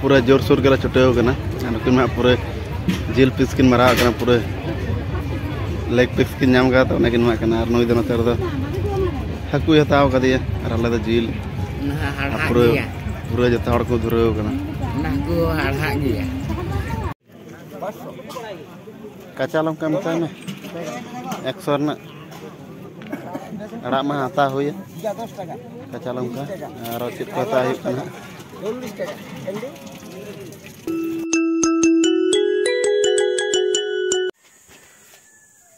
पूरा जोर सोर के छुटेव नुकिन पूरा जिल पीस किन मारा पूरा लेग पीस किन नाम तो नई दो नोते हाकू हताव कदिया और आले जिल पूरा पूरा जो को धुराव काचा लंका मचा में 100 अड़ा मा हता हुई काचा लंका और चेक को हता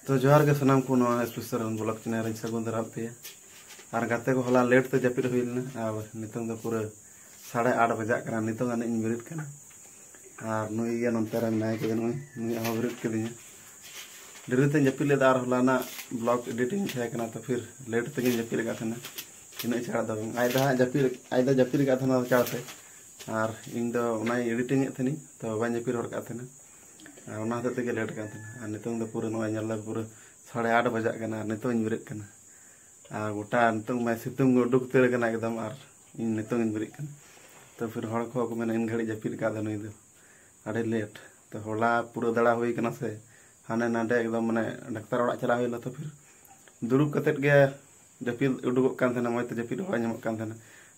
तो जोहार के सनाम को स्पेशल ब्लॉग चैनल सगुन दराब पे और गाते को हला लेट तो जपिद हुईना और नितंग दो पूरा 8:30 बजा नितंग आने बिरिद कना और नुई नंतर नाय के नुई बिरिद कदिया डेरीते जपिद लेदा और हलाना ब्लॉग एडिटिंग थे तो फिर लेट तक जपिद का थे इन छाड़ा दो आयदा जपिद का चाड़ते और इन एडिटिंग थे तो बाई जपिद का थे हते लेट का और नितंग दो पूरा नल पूरा 8:30 बजा नितंग बिरिद कना और गोटा नितंग मैं सितुंग उडुक उतर एकदम और इन नितंग बिरिद कना तो फिर हड़ को मेन इन घड़ी जपिद का नुई दो अड़े लेट तो हला पूरा दड़ा हुई कना से हाने नाडे एकदम मैंने डाक्तर ओड़ा चला हुई तो फिर दुरुब कतेट गे जपिद उडुक मज तो जपिद हवा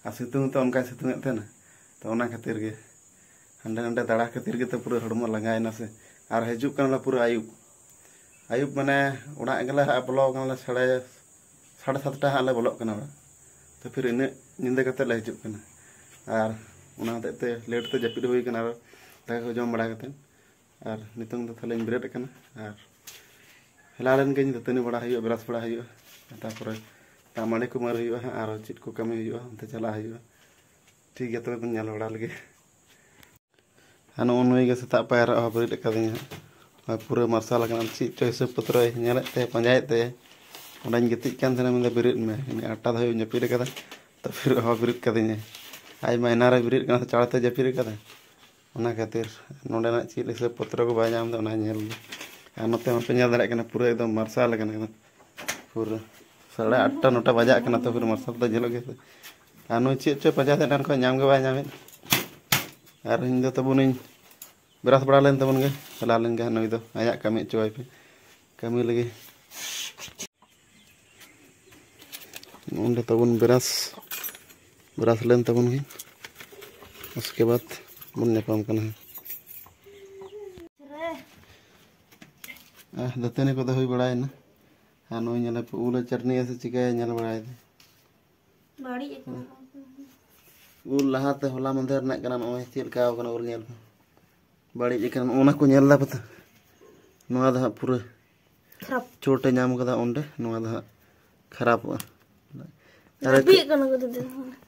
और सितुंग तो उनका सितुंग तो ओना खातिर गे हांडे नाडे दाड़ा खातिर गे तो पूरा हड़मो लंगायना से और हजूक पूरा आयुब आयुब माने ओड़ा गले बोलो 7:30 हाँ बोलो तो फिर इन निंदे कते ले हजूक और ओना हते लेट तो जपिद हुई दाका को जम बड़ा और नितंग तो थाले बिरेड और हेला लेन के दतनी बड़ा ब्रश बड़ा तापर तामाने को मार और चीज को कमी अंत चला ठीक है तब बन बड़ा लगे नुई सेता पायर बिरिद कदिया पूरा मार्शल चीज चो हिसाब पत्र पाजाते गितिकान बिरिद में 8टा धाबी जपिद तो फिर बिरिद कदिया आयमा एना बिरिद चाड़ते जपिद खातिर नोडे चीज हिसाब पत्र को बाय नाम और नोते पे दाड़े पूरा एकदम मार्शल पूरा 8:30 9टा बजा तो फिर मार्शल तो झेलो और नुई चेक चो पाजाते नाम के बाय नाम और इन तबन ब्रश बड़ा लेन तबन गे हेला लेन गे नुई आया कमी चोय पे कमी लगे तबन ब्रश लेन तबन गे उसके बाद बन नेपाम दतनी को हुई बड़ाना और नुई उल चटनी से चिका बड़ा उल लहाते हला मंदिर नई चलका उल बड़ी को पता पूरा चोटे नाम अंडे खराब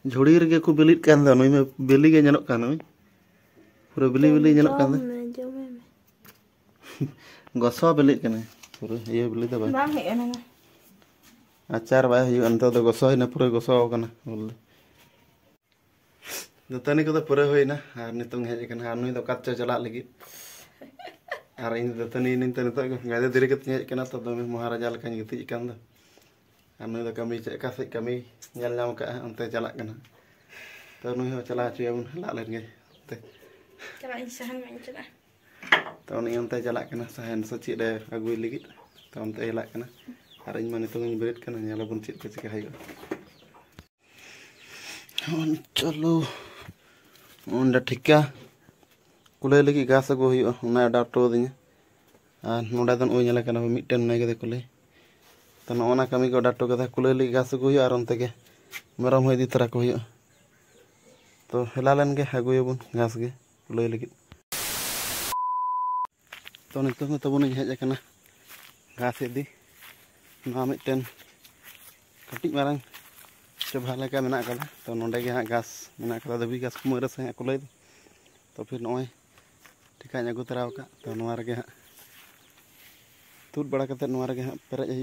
झुड़ी रे को बिलिद नुई में बिली गे पूरा बिली बिली गसो बिलिद पूरा ये बिली तो आचार बात गसो पूरा गसो दतनी को पूरा होना और नितंग हेजना नुई दो चो चला लगी और इन दतनी गादे देरी हेजना तो दमे महाराजा लेकिन गितिकान और नुई कमी चेका से कमी नाम का अंते चला तो नुई चला चुबन ला लेन गे तो उन्हीं अंते चला सहन से चेद अगुई लगी तो अंते हेला और इन नितंग बिरिद बन चेक को चिका चलो अंडा ठिका कुले लगी घास अगू अडाटो दिया और नोडे दो मिट्टन नई कुले तो नोना कमी को अडाटो कुले लगी घास अगू और अंते मेरम इदी तरा को तो हेला लेन गे अगुबन घास गे कुले लगी तो नितंग तबन हेजना घास इदी मिट्टन कटी मारंग चोभा लेका मेना तो नोडे हाँ घास मेना दबी घास को मरस हाँ कुले तो फिर नॉय ठिका अगू तरा तो रे हाँ तुद बड़ा रे हाँ पेरेज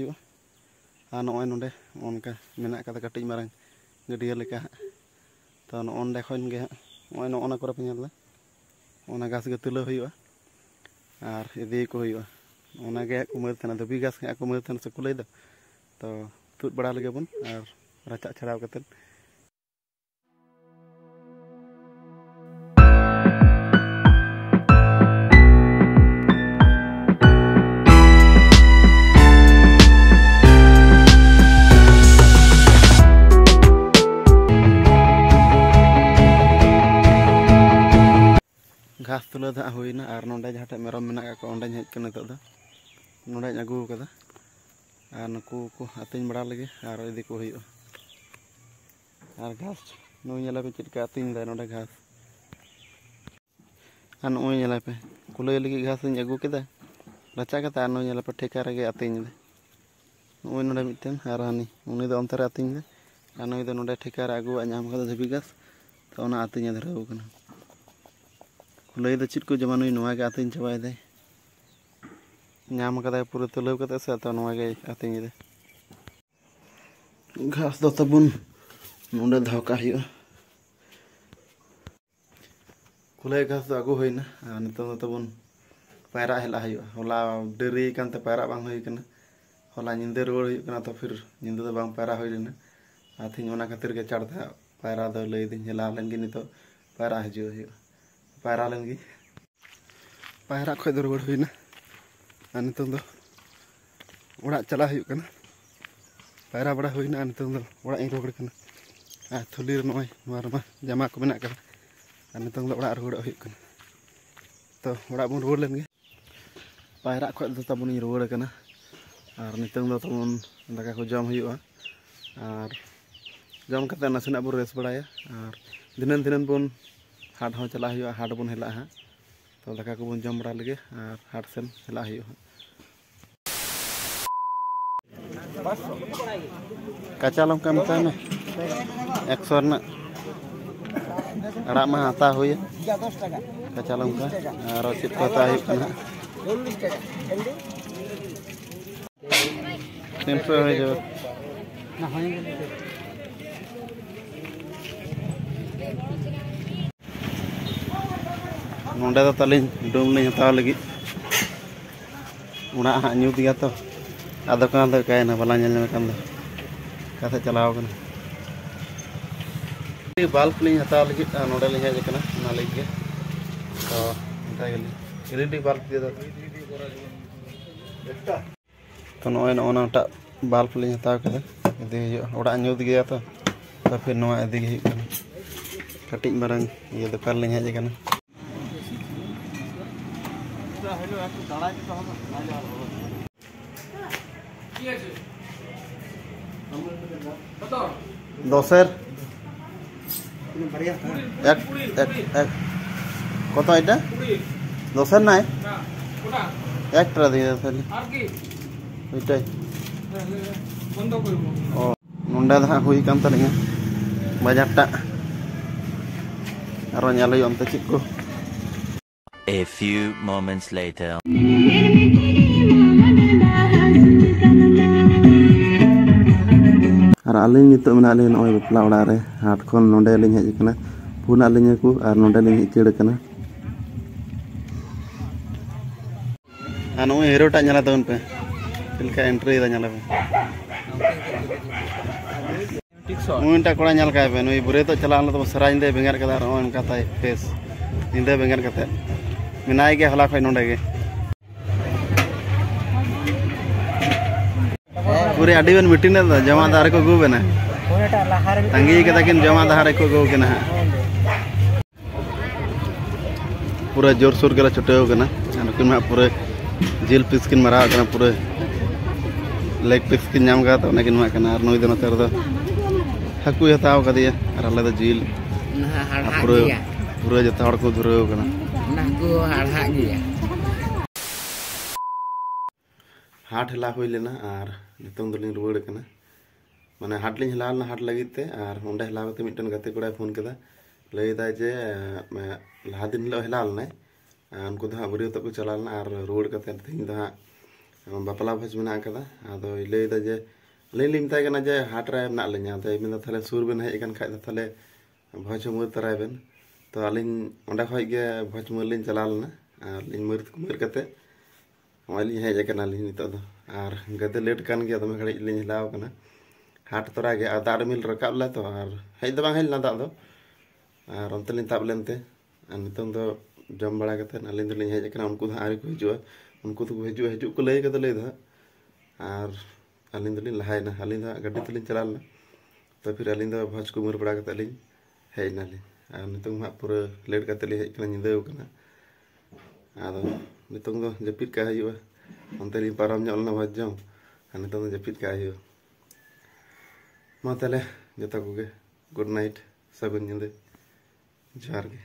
और नॉय नोडे उनका मेना कटी मारंग गडिया लेका तो नोंडे खन गे हाँ नोना को पे घास गे तुला और इदी को कुमर दबी घास हाँ कुमर से कुले तो तुद बड़ा लगे बन और रचा छड़ाव कते घास तुला दा होइना और नोंडे जहां मेरम मेना को ओंडे हेज कना नितो दा नोंडे अगू कदा और नुकू को आतिन बड़ा लगे और इदी को हुयो और घास नुई नेला पे चिटका आतिन दा नोंडे घास और नुई नेला पे कुलय लगी घास इन अगू केदा रचा कता नुई नेला पे ठेका रगे आतिन दे नुई नोंडे मिटन और हानी उनी दो अंतर आतिन दे और नुई दो नोंडे ठेका रे अगू नाम कदा झबी घास तो ओना आतिन धराव कना कुलय दो चिट को जमा नुई नोवा के आतिन चबाय दे नाम कदा पूरा तुलव कता से तो नोवा के आतिन दे घास दो तबुन नोंडे धावका हियो कुलय घास दो अगू होइना और नितों दो तबुन पैरा हेला हियो होला डेरी कानते पैरा बांग होई कना होला निंदे रोड हुई कना तो फिर निंदे दो बांग पैरा होई लेना आथिन ओना खातिर के चढ़ता पैरा दो लई दिन हेला लेंगे नितो पैरा हजो हियो पैरा लेंगे पैरा खय दो रोड हुई ना और नितों दो ओड़ा चला हुई कना पैरा बड़ा हुई ना नितों दो ओड़ा इन रोड कना आ थुली नोय मारमा जमा को मेना कना और नितों दो ओड़ा रोड हुई कना तो ओड़ा बन रोड लेंगे पैरा खय दो तबुन रोड कना और नितों दो तबुन दाका को जम हुई और जम कते नासेना बो रेस बड़ाया और दिनन दिनन बन हाट हो चला हुई हाट बन हेला हाँ तो दाका को बन जम बड़ा लगे और हाट सेन हेला हुई कच्चा लंका मता में 100 ना अड़ा मा हाता हुई कच्चा लंका और चित पता हुई कना 300 हो जो ना होएंगे नोंडे दो तलिन डूम लिंग हताव लगी उना हाँ न्यू दिया तो आदो कान दो कायना बला नेल में कान दो काथे चलाव कना बाल्ब लिंग हताव लगी नोंडे लिंग हेज कना ना लगे तो इंता गेली एलईडी बाल्ब दिया दो तो नोय नोनाटा बाल्ब लिंग हताव कदा इदी ओड़ा न्यू दिया तो फिर नोआ इदी गे कना कटिज मारंग ये दुकान लिंग हेज कना दोसर एक कत এটা दोसर ना एक ट्रा दिए তাহলে ওইটাই বন্ধ করব ও নন্ডা দা হই কান তালিঙা বাজারটা আরো ñalay অন্তে চিকো A few moments later. और आलिंग नितो मेना ले नय बपला ओड़ा रे हाट खन नोंडे लिंग हेज कना पुन आलिंग को और नोंडे लिंग इचड़ कना आ नय हेरोटा ñala तवन पे तिलका एंट्री दा ñala पे मुंटा कोड़ा ñal काय पे नय बुरे तो चला तो सराज दे बेंगार कदा रो अनका ताय फेस निंदे बेंगार कते मिनाय के हला खय नोंडे के पूरे अडीवन मीटिंग दा जमादार को गो बेना तंगी कदा किन जमादार को गो केना पूरा जोर सोर के छुटेव कना अनकिन मा पूरे जिल पीस किन मारा कना पूरे लेग पीस किन नाम का तो नकिन मा कना और नोय दो नतर दो हकु हताव कदिया और अले दो जिल पूरे पूरे जता हड़ को धुरेव कना नाकु हाड़ा गिया हाट हेला हुई लेना और नितों दलिंग रुवाड़ कना माने हाट लिंग हेला हाट लगिते और ओंडे हेला कते मिटन गते कोड़ा फोन कदा लई दा जे लहा दिन लो हेला लना उनको दो बुरी तो को चलालना और रुवाड़ कते थिंग दा बापला भज मेना कदा आदो लई दा जे लई लिमता कना जे हाट रे ना लेना तो मिन थाले सुर बेन हेज कन खाय थाले भज मुर तराय बेन तो अलिंग ओंडे खय गे भज मुर लिंग चलालना और लिंग मुर कते वाली हेज कना लिंग नितो दो और गदे लेट कान गया तो घड़ी लिंग हिलाव कना हाट तोरा गे दाड़ मिल रकाब ला तो और हेज दो बांग हेलना दाद दो और अंत लिंग ताब लेनते और नितों दो जम बड़ा कते अलिंग लिंग हेज कना उनको आरी को हिजुआ उनको तो हिजु को लई कते लई दा और अलिंग लिंग लहायना अलिंग गड्डी तलिंग चलालना तो फिर अलिंग भज को मुर बड़ा कते लिंग हेजना लिंग और नितों मा पूरा लेट कते लिंग हेज कना निंदेव कना आदो नितों दो जपित का हुआ onte li param nyol na wajjam ani to japit ka ayo ma tale jota ko ge good night sagun nyinde jar ge